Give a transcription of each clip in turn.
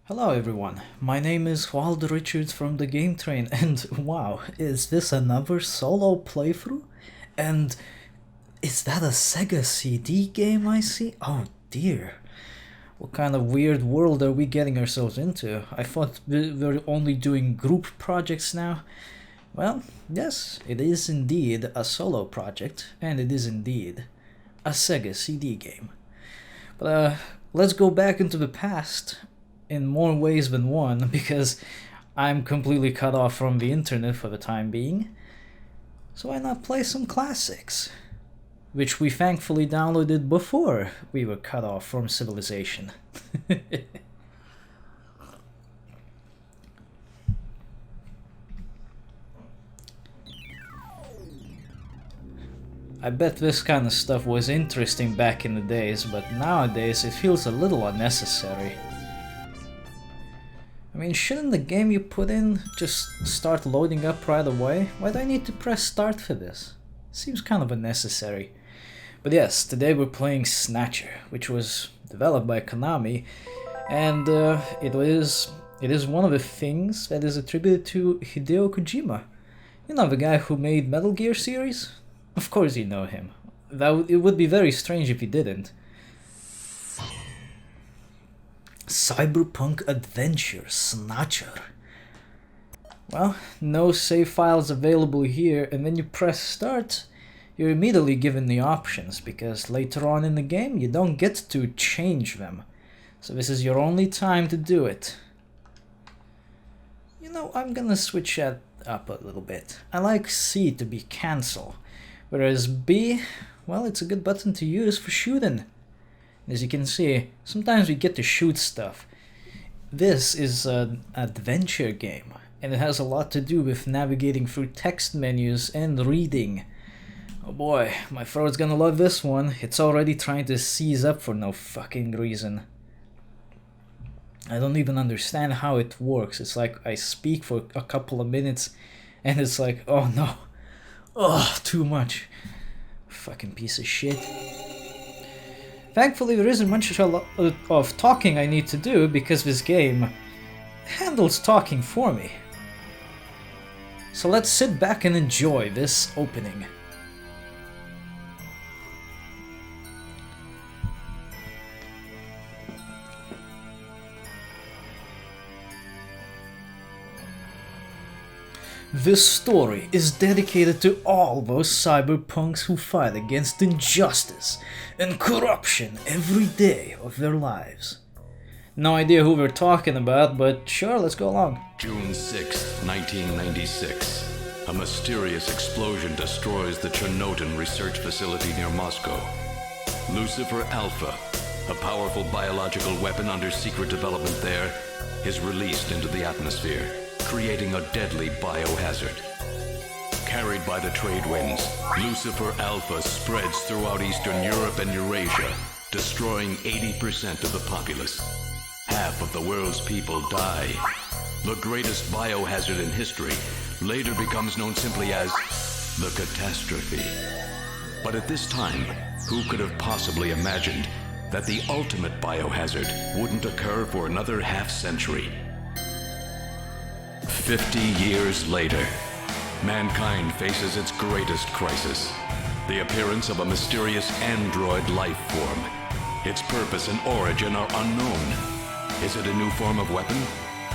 Hello everyone, my name is Waldo Richards from DaGameTrain, and wow, is this another solo playthrough? And is that a Sega CD game I see? Oh dear, what kind of weird world are we getting ourselves into? I thought we were only doing group projects now. Well, yes, it is indeed a solo project, and it is indeed a Sega CD game. But let's go back into the past in more ways than one, because I'm completely cut off from the internet for the time being. So why not play some classics? Which we thankfully downloaded before we were cut off from civilization. I bet this kind of stuff was interesting back in the days, but nowadays it feels a little unnecessary. I mean, shouldn't the game you put in just start loading up right away? Why do I need to press start for this? Seems kind of unnecessary. But yes, today we're playing Snatcher, which was developed by Konami, and it is one of the things that is attributed to Hideo Kojima. You know, the guy who made Metal Gear series? Of course you know him. It would be very strange if you didn't. Cyberpunk adventure, Snatcher. Well, no save files available here, and when you press start, you're immediately given the options, because later on in the game you don't get to change them. So this is your only time to do it. You know, I'm gonna switch that up a little bit. I like C to be cancel, whereas B, well, it's a good button to use for shooting. As you can see, sometimes we get to shoot stuff. This is an adventure game, and it has a lot to do with navigating through text menus and reading. Oh boy, my throat's gonna love this one. It's already trying to seize up for no fucking reason. I don't even understand how it works. It's like I speak for a couple of minutes, and it's like, oh no. Oh, too much. Fucking piece of shit. Thankfully, there isn't much of talking I need to do, because this game handles talking for me. So let's sit back and enjoy this opening. This story is dedicated to all those cyberpunks who fight against injustice and corruption every day of their lives. No idea who we're talking about, but sure, let's go along. June 6, 1996. A mysterious explosion destroys the Chernobyl research facility near Moscow. Lucifer Alpha, a powerful biological weapon under secret development there, is released into the atmosphere, creating a deadly biohazard. Carried by the trade winds, Lucifer Alpha spreads throughout Eastern Europe and Eurasia, destroying 80% of the populace. Half of the world's people die. The greatest biohazard in history later becomes known simply as the catastrophe. But at this time, who could have possibly imagined that the ultimate biohazard wouldn't occur for another half-century? 50 years later, mankind faces its greatest crisis, the appearance of a mysterious android life form. Its purpose and origin are unknown. Is it a new form of weapon?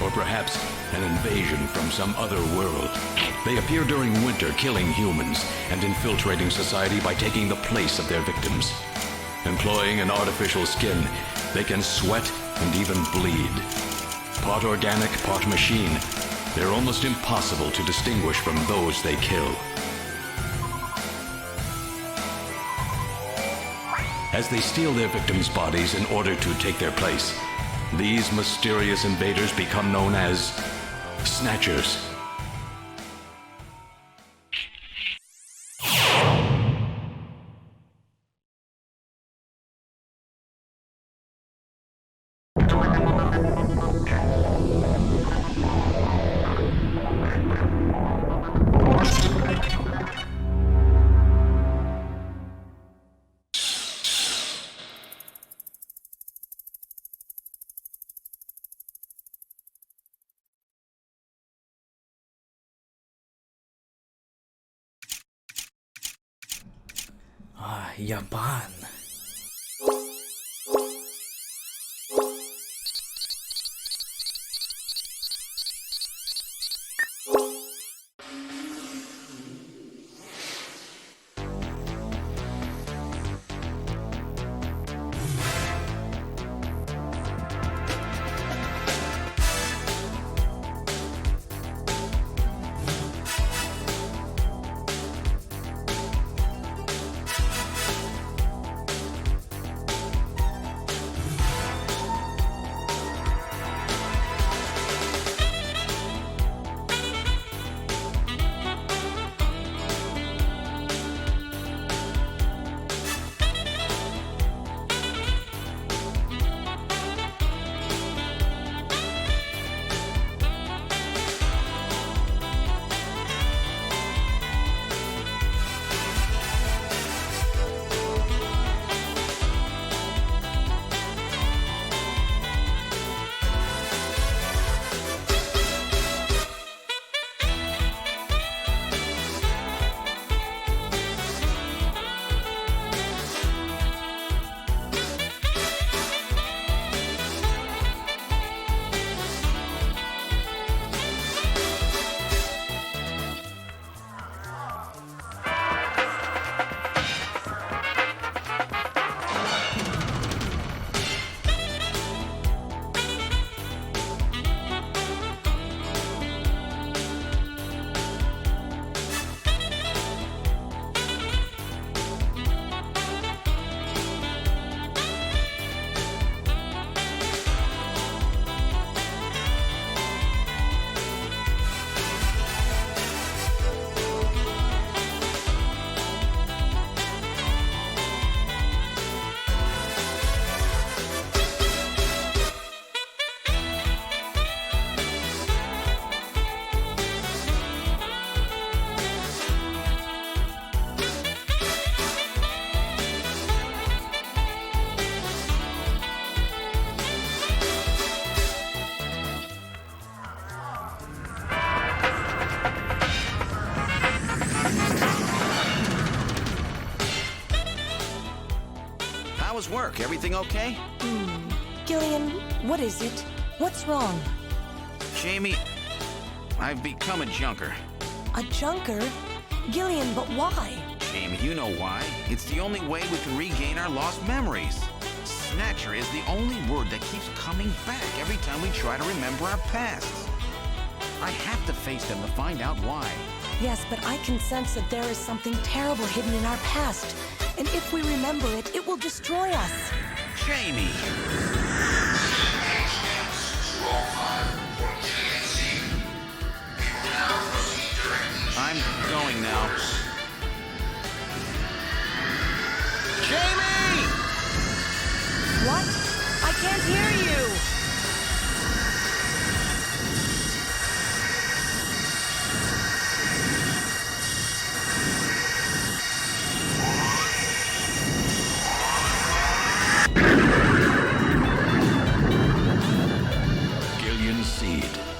Or perhaps an invasion from some other world? They appear during winter, killing humans and infiltrating society by taking the place of their victims. Employing an artificial skin, they can sweat and even bleed. Part organic, part machine, they're almost impossible to distinguish from those they kill. As they steal their victims' bodies in order to take their place, these mysterious invaders become known as Snatchers. Ah, Japan. How was work? Everything okay? Gillian, what is it? What's wrong? Jamie, I've become a junker. A junker? Gillian, but why? Jamie, you know why. It's the only way we can regain our lost memories. Snatcher is the only word that keeps coming back every time we try to remember our pasts. I have to face them to find out why. Yes, but I can sense that there is something terrible hidden in our past. And if we remember it, it will destroy us. Jamie! I'm going now. Jamie! What? I can't hear you!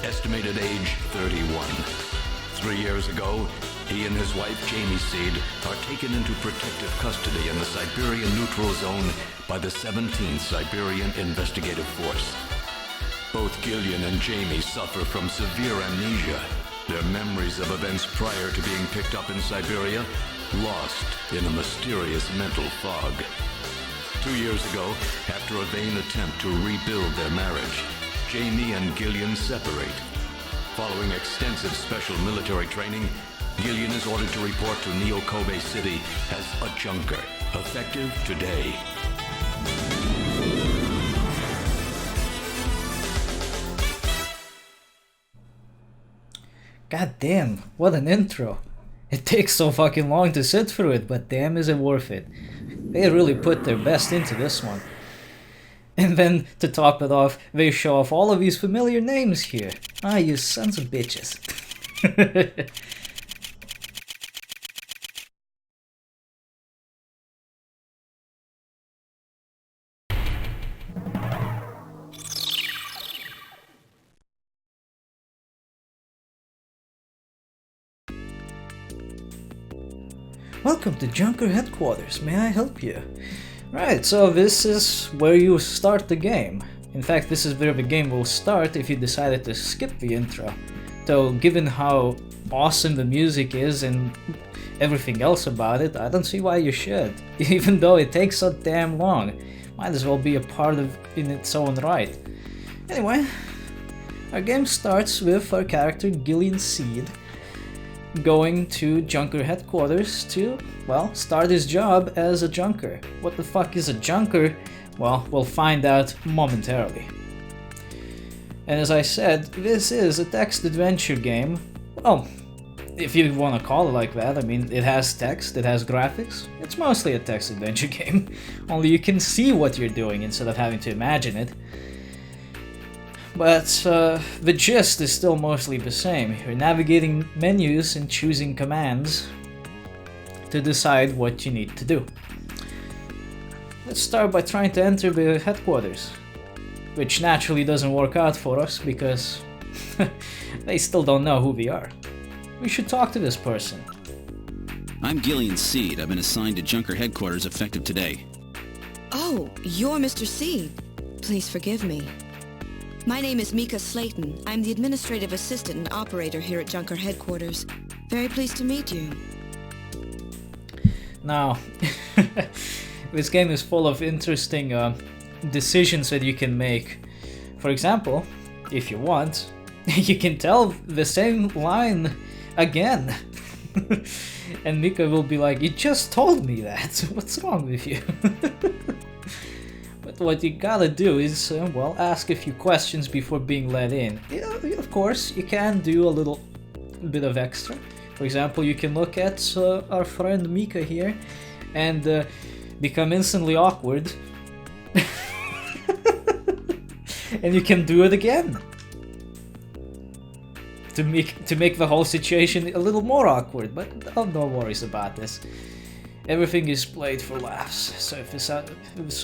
Estimated age 31. 3 years ago, he and his wife Jamie Seed are taken into protective custody in the Siberian Neutral Zone by the 17th Siberian Investigative Force. Both Gillian and Jamie suffer from severe amnesia. Their memories of events prior to being picked up in Siberia lost in a mysterious mental fog. 2 years ago, after a vain attempt to rebuild their marriage, Jamie and Gillian separate. Following extensive special military training, Gillian is ordered to report to Neo-Kobe City as a junker, effective today. God damn, what an intro. It takes so fucking long to sit through it, but damn is it worth it. They really put their best into this one. And then, to top it off, they show off all of these familiar names here. Ah, you sons of bitches. Welcome to Junker Headquarters, may I help you? Right, so this is where you start the game. In fact, this is where the game will start if you decided to skip the intro. Though, given how awesome the music is and everything else about it, I don't see why you should. Even though it takes so damn long. Might as well be a part of in its own right. Anyway, our game starts with our character Gillian Seed going to Junker Headquarters to, well, start his job as a junker. What the fuck is a junker? Well, we'll find out momentarily. And as I said, this is a text adventure game. Well, if you want to call it like that. I mean, it has text, it has graphics. It's mostly a text adventure game. Only you can see what you're doing instead of having to imagine it. But the gist is still mostly the same. You're navigating menus and choosing commands to decide what you need to do. Let's start by trying to enter the headquarters, which naturally doesn't work out for us because they still don't know who we are. We should talk to this person. I'm Gillian Seed. I've been assigned to Junker Headquarters effective today. Oh, you're Mr. Seed. Please forgive me. My name is Mika Slayton. I'm the administrative assistant and operator here at Junker Headquarters. Very pleased to meet you. Now, this game is full of interesting decisions that you can make. For example, if you want, you can tell the same line again. And Mika will be like, you just told me that. What's wrong with you? But what you gotta do is, well, ask a few questions before being let in. Yeah, of course, you can do a little bit of extra. For example, you can look at our friend Mika here and become instantly awkward. And you can do it again. To make the whole situation a little more awkward, but oh, no worries about this. Everything is played for laughs, so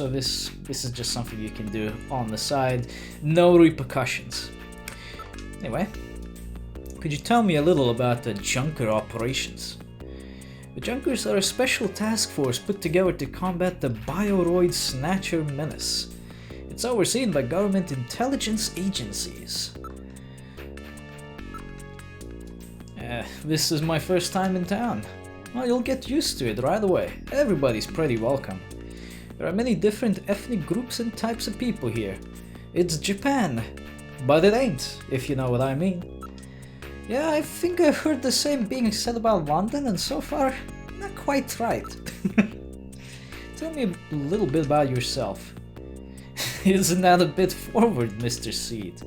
this is just something you can do on the side, no repercussions. Anyway, could you tell me a little about the Junker operations? The Junkers are a special task force put together to combat the Bioroid Snatcher menace. It's overseen by government intelligence agencies. This is my first time in town. Well, you'll get used to it right away. Everybody's pretty welcome. There are many different ethnic groups and types of people here. It's Japan, but it ain't, if you know what I mean. Yeah, I think I've heard the same being said about London, and so far, not quite right. Tell me a little bit about yourself. Isn't that a bit forward, Mr. Seed?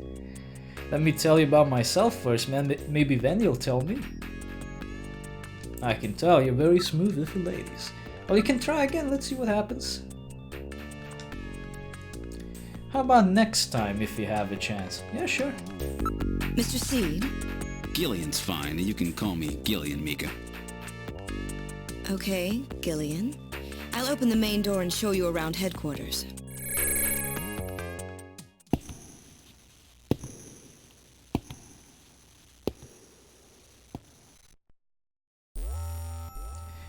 Let me tell you about myself first, man. Maybe then you'll tell me. I can tell you're very smooth with the ladies. Well, you can try again, let's see what happens. How about next time if you have a chance? Yeah, sure. Mr. Seed? Gillian's fine, and you can call me Gillian, Mika. Okay, Gillian. I'll open the main door and show you around headquarters.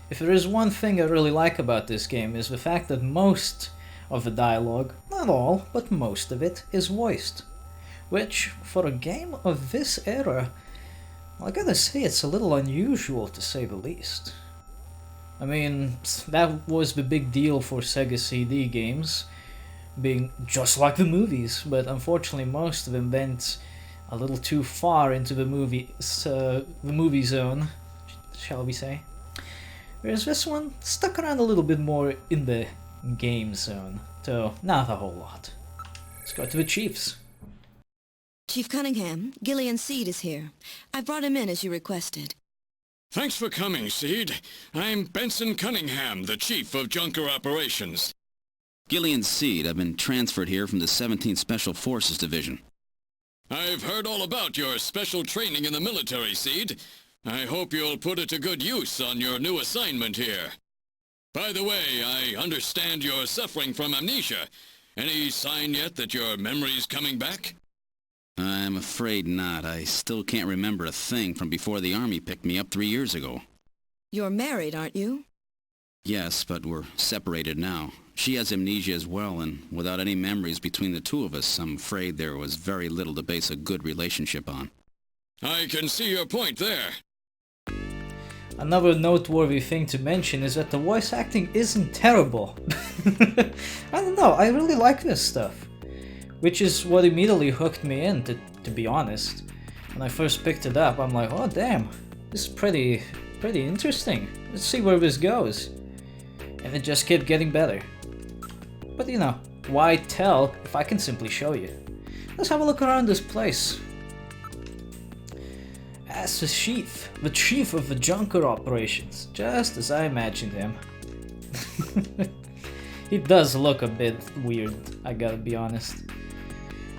If there is one thing I really like about this game is the fact that most of the dialogue, not all, but most of it, is voiced. Which, for a game of this era, well, I gotta say it's a little unusual to say the least. I mean, that was the big deal for Sega CD games, being just like the movies, but unfortunately most of them went a little too far into the movie zone, shall we say. Whereas this one stuck around a little bit more in the game zone, though not a whole lot. Let's go to the chiefs. Chief Cunningham, Gillian Seed is here. I brought him in as you requested. Thanks for coming, Seed. I'm Benson Cunningham, the Chief of Junker Operations. Gillian Seed. I've been transferred here from the 17th Special Forces Division. I've heard all about your special training in the military, Seed. I hope you'll put it to good use on your new assignment here. By the way, I understand you're suffering from amnesia. Any sign yet that your memory's coming back? I'm afraid not. I still can't remember a thing from before the Army picked me up 3 years ago. You're married, aren't you? Yes, but we're separated now. She has amnesia as well, and without any memories between the two of us, I'm afraid there was very little to base a good relationship on. I can see your point there. Another noteworthy thing to mention is that the voice acting isn't terrible. I don't know, I really like this stuff. Which is what immediately hooked me in, to be honest. When I first picked it up, I'm like, oh damn, this is pretty interesting. Let's see where this goes. And it just kept getting better. But you know, why tell if I can simply show you? Let's have a look around this place. As the chief of the Junker operations, just as I imagined him. He does look a bit weird, I gotta be honest.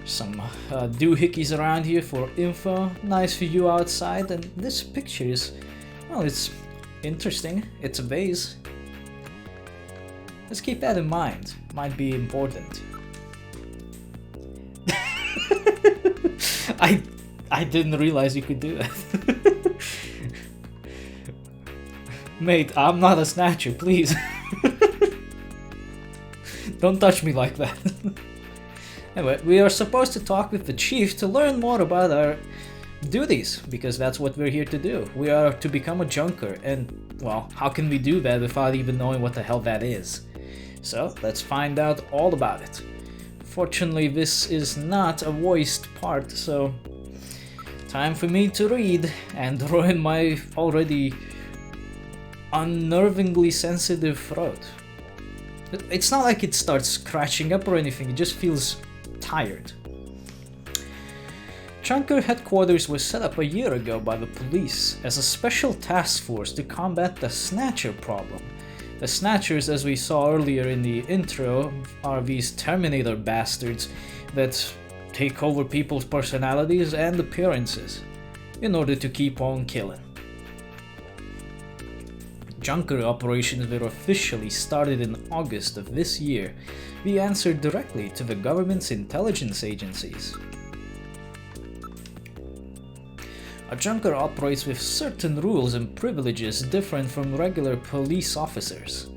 Some doohickeys around here for info, nice view outside, and this picture is, well, it's interesting. It's a vase. Let's keep that in mind, might be important. I didn't realize you could do that. Mate, I'm not a snatcher, please. Don't touch me like that. Anyway, we are supposed to talk with the chief to learn more about our duties, because that's what we're here to do. We are to become a junker, and, well, how can we do that without even knowing what the hell that is? So, let's find out all about it. Fortunately, this is not a voiced part, so time for me to read and ruin my already unnervingly sensitive throat. It's not like it starts scratching up or anything, it just feels tired. Junker headquarters was set up a year ago by the police as a special task force to combat the Snatcher problem. The Snatchers, as we saw earlier in the intro, are these Terminator bastards that take over people's personalities and appearances in order to keep on killing. Junker operations were officially started in August of this year. We answered directly to the government's intelligence agencies. A junker operates with certain rules and privileges different from regular police officers.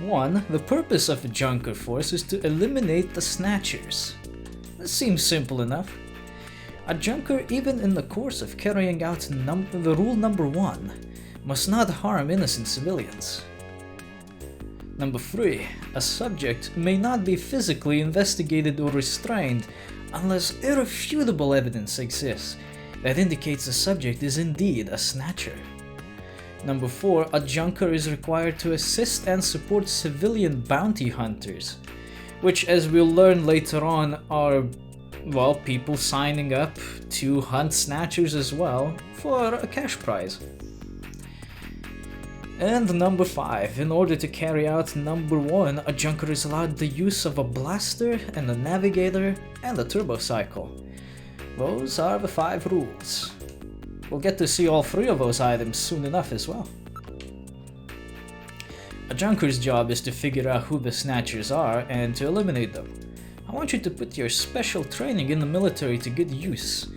1. The purpose of the junker force is to eliminate the snatchers. This seems simple enough. A junker, even in the course of carrying out the rule number 1, must not harm innocent civilians. Number 3. A subject may not be physically investigated or restrained unless irrefutable evidence exists that indicates the subject is indeed a snatcher. Number 4. A junker is required to assist and support civilian bounty hunters, which, as we'll learn later on, are, well, people signing up to hunt snatchers as well for a cash prize. And number 5, in order to carry out number 1, a junker is allowed the use of a blaster and a navigator and a turbocycle. Those are the 5 rules. We'll get to see all 3 of those items soon enough as well. A junker's job is to figure out who the snatchers are and to eliminate them. I want you to put your special training in the military to good use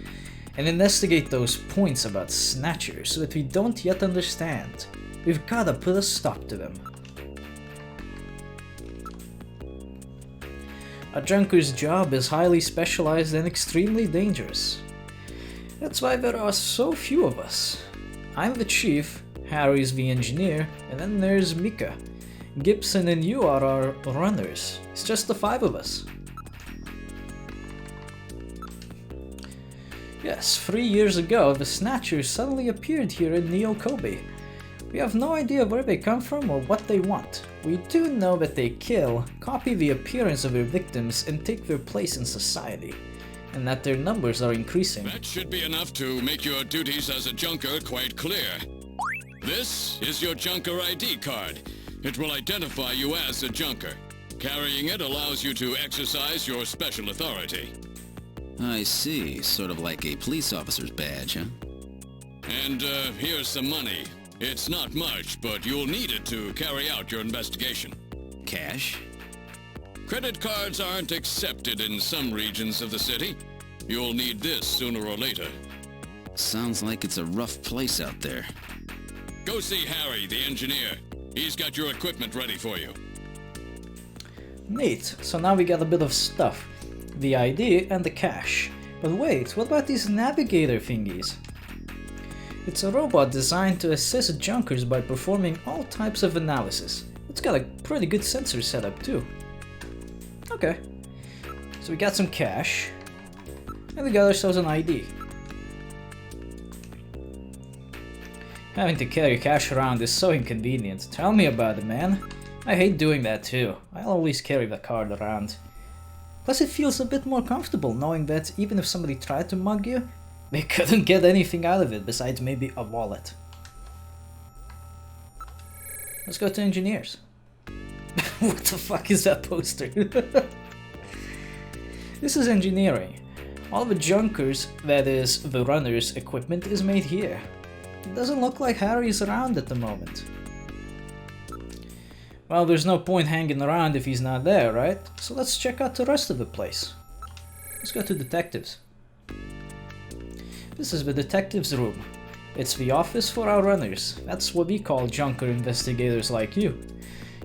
and investigate those points about snatchers that we don't yet understand. We've gotta put a stop to them. A junker's job is highly specialized and extremely dangerous. That's why there are so few of us. I'm the chief, Harry's the engineer, and then there's Mika. Gibson and you are our runners. It's just the 5 of us. Yes, 3 years ago, the Snatchers suddenly appeared here in Neo Kobe. We have no idea where they come from or what they want. We do know that they kill, copy the appearance of their victims, and take their place in society, and that their numbers are increasing. That should be enough to make your duties as a junker quite clear. This is your junker ID card. It will identify you as a junker. Carrying it allows you to exercise your special authority. I see, sort of like a police officer's badge, huh? And here's some money. It's not much, but you'll need it to carry out your investigation. Cash? Credit cards aren't accepted in some regions of the city. You'll need this sooner or later. Sounds like it's a rough place out there. Go see Harry, the engineer. He's got your equipment ready for you. Neat, so now we got a bit of stuff. The ID and the cache. But wait, what about these navigator thingies? It's a robot designed to assist junkers by performing all types of analysis. It's got a pretty good sensor setup too. Okay, so we got some cache, and we got ourselves an ID. Having to carry cash around is so inconvenient. Tell me about it, man. I hate doing that too. I'll always carry the card around. Plus it feels a bit more comfortable knowing that even if somebody tried to mug you, they couldn't get anything out of it besides maybe a wallet. Let's go to engineers. What the fuck is that poster? This is engineering. All the junkers, that is, the runners' equipment is made here. It doesn't look like Harry is around at the moment. Well, there's no point hanging around if he's not there, right? So let's check out the rest of the place. Let's go to detectives. This is the detectives room. It's the office for our runners. That's what we call junker investigators like you.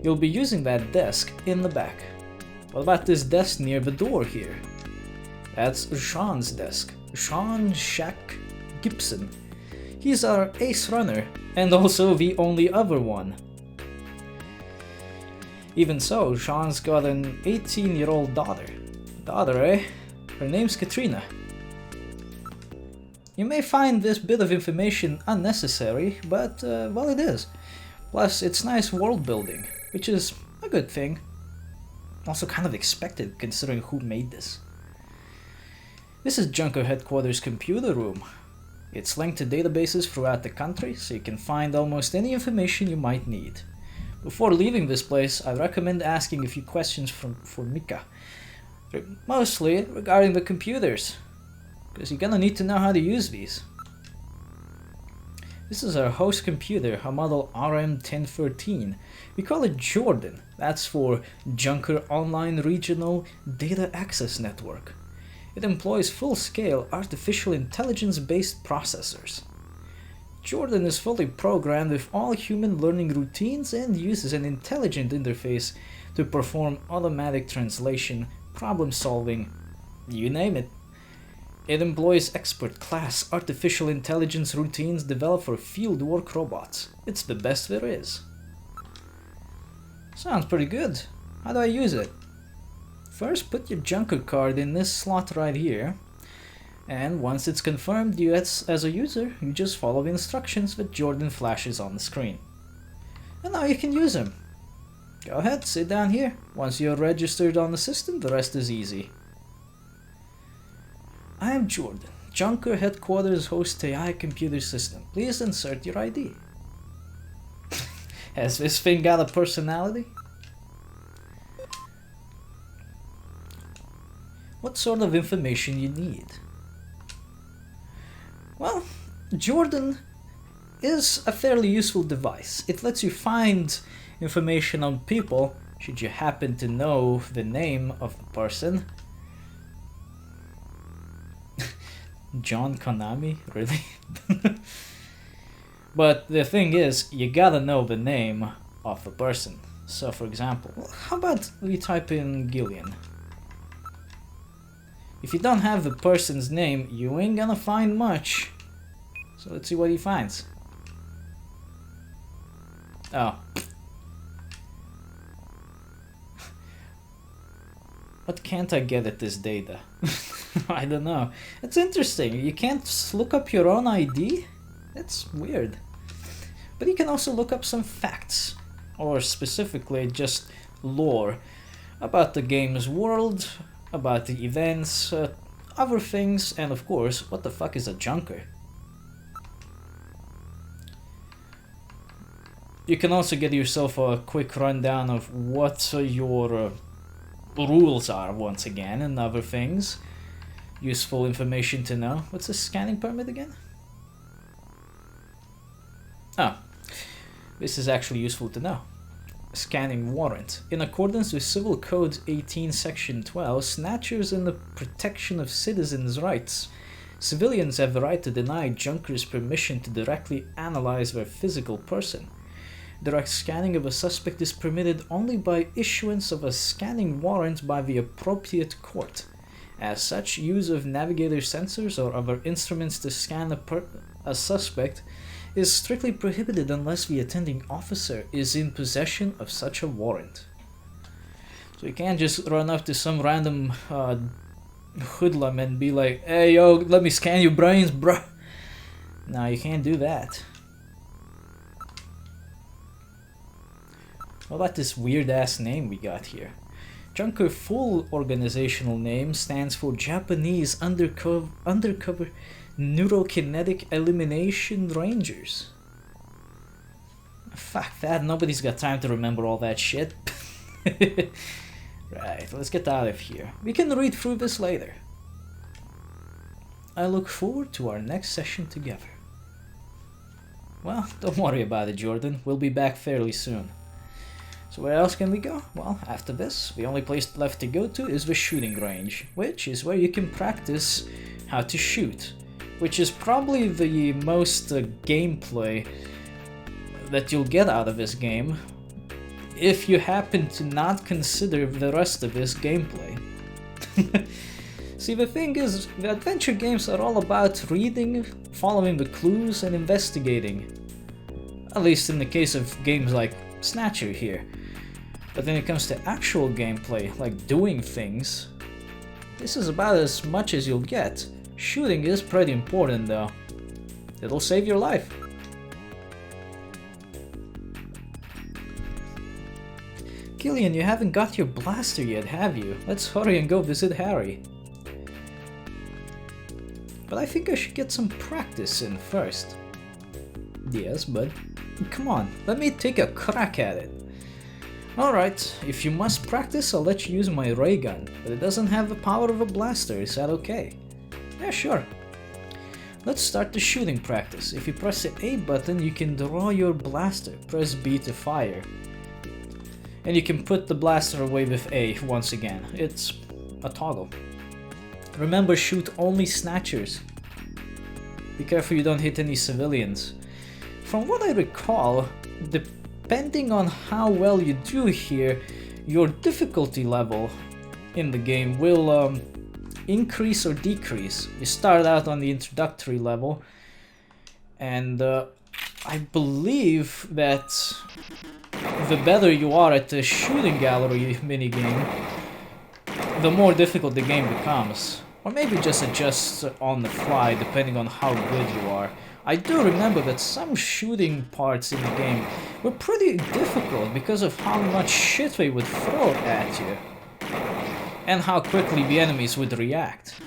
You'll be using that desk in the back. What about this desk near the door here? That's Sean's desk. Sean Shack Gibson. He's our ace runner, and also the only other one. Even so, Sean's got an 18-year-old daughter. Daughter, eh? Her name's Katrina. You may find this bit of information unnecessary, but, well, it is. Plus, it's nice world building, which is a good thing. Also kind of expected, considering who made this. This is Junker Headquarters' computer room. It's linked to databases throughout the country, so you can find almost any information you might need. Before leaving this place, I recommend asking a few questions for Mika. Mostly regarding the computers, because you're gonna need to know how to use these. This is our host computer, a model RM1013. We call it Jordan. That's for Junker Online Regional Data Access Network. It employs full-scale artificial intelligence-based processors. Jordan is fully programmed with all human learning routines and uses an intelligent interface to perform automatic translation, problem solving, you name it. It employs expert-class artificial intelligence routines developed for fieldwork robots. It's the best there is. Sounds pretty good. How do I use it? First, put your Junker card in this slot right here. And once it's confirmed you as a user, you just follow the instructions that Jordan flashes on the screen. And now you can use him. Go ahead, sit down here. Once you're registered on the system, the rest is easy. I am Jordan, Junker Headquarters host AI computer system. Please insert your ID. Has this thing got a personality? What sort of information you need? Well, Jordan is a fairly useful device. It lets you find information on people should you happen to know the name of the person. John Konami? Really? But the thing is, you gotta know the name of the person. So for example, how about we type in Gillian? If you don't have the person's name, you ain't gonna find much. So let's see what he finds. Oh. What can't I get at this data? I don't know. It's interesting. You can't look up your own ID? That's weird. But you can also look up some facts. Or specifically just lore about the game's world, about the events, other things, and of course, what the fuck is a junker? You can also get yourself a quick rundown of what your rules are once again, and other things. Useful information to know. What's a scanning permit again? Oh, this is actually useful to know. Scanning warrant. In accordance with Civil Code 18 Section 12, snatchers and the protection of citizens' rights. Civilians have the right to deny junkers permission to directly analyze their physical person. Direct scanning of a suspect is permitted only by issuance of a scanning warrant by the appropriate court. As such, use of navigator sensors or other instruments to scan a suspect is strictly prohibited unless the attending officer is in possession of such a warrant. So you can't just run up to some random hoodlum and be like, "Hey yo, let me scan your brains, bruh." No, you can't do that. What about this weird ass name we got here? Junker full organizational name stands for Japanese Undercover Neurokinetic Elimination Rangers. Fuck that, nobody's got time to remember all that shit. Right, let's get out of here. We can read through this later. I look forward to our next session together. Well, don't worry about it, Jordan. We'll be back fairly soon. So where else can we go? Well, after this, the only place left to go to is the shooting range, which is where you can practice how to shoot, which is probably the most gameplay that you'll get out of this game, if you happen to not consider the rest of this gameplay. See, the thing is, the adventure games are all about reading, following the clues, and investigating. At least in the case of games like Snatcher here. But when it comes to actual gameplay, like doing things, this is about as much as you'll get. Shooting is pretty important though. It'll save your life. Killian, you haven't got your blaster yet, have you? Let's hurry and go visit Harry. But I think I should get some practice in first. Yes, but come on, let me take a crack at it. Alright, if you must practice, I'll let you use my ray gun, but it doesn't have the power of a blaster, is that okay? Yeah, sure. Let's start the shooting practice. If you press the A button, you can draw your blaster. Press B to fire. And you can put the blaster away with A once again. It's a toggle. Remember, shoot only snatchers. Be careful you don't hit any civilians. From what I recall, depending on how well you do here, your difficulty level in the game will increase or decrease. You start out on the introductory level, and I believe that the better you are at the shooting gallery minigame, the more difficult the game becomes. Or maybe just adjust on the fly depending on how good you are. I do remember that some shooting parts in the game were pretty difficult because of how much shit they would throw at you. And how quickly the enemies would react.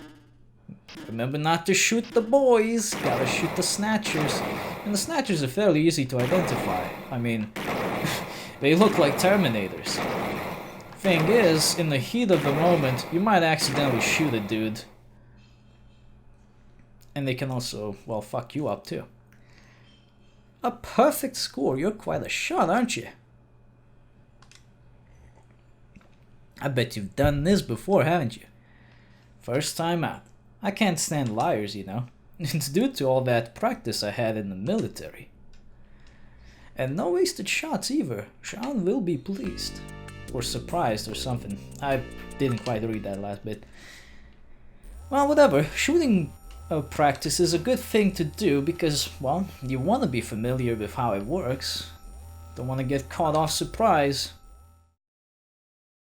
Remember not to shoot the boys, gotta shoot the snatchers. And the snatchers are fairly easy to identify. I mean, they look like terminators. Thing is, in the heat of the moment, you might accidentally shoot a dude. And they can also, well, fuck you up too. A perfect score, you're quite a shot, aren't you? I bet you've done this before, haven't you? First time out. I can't stand liars, you know. It's due to all that practice I had in the military. And no wasted shots either. Sean will be pleased. Or surprised or something. I didn't quite read that last bit. Well, whatever. Shooting practice is a good thing to do because, well, you want to be familiar with how it works. Don't want to get caught off surprise.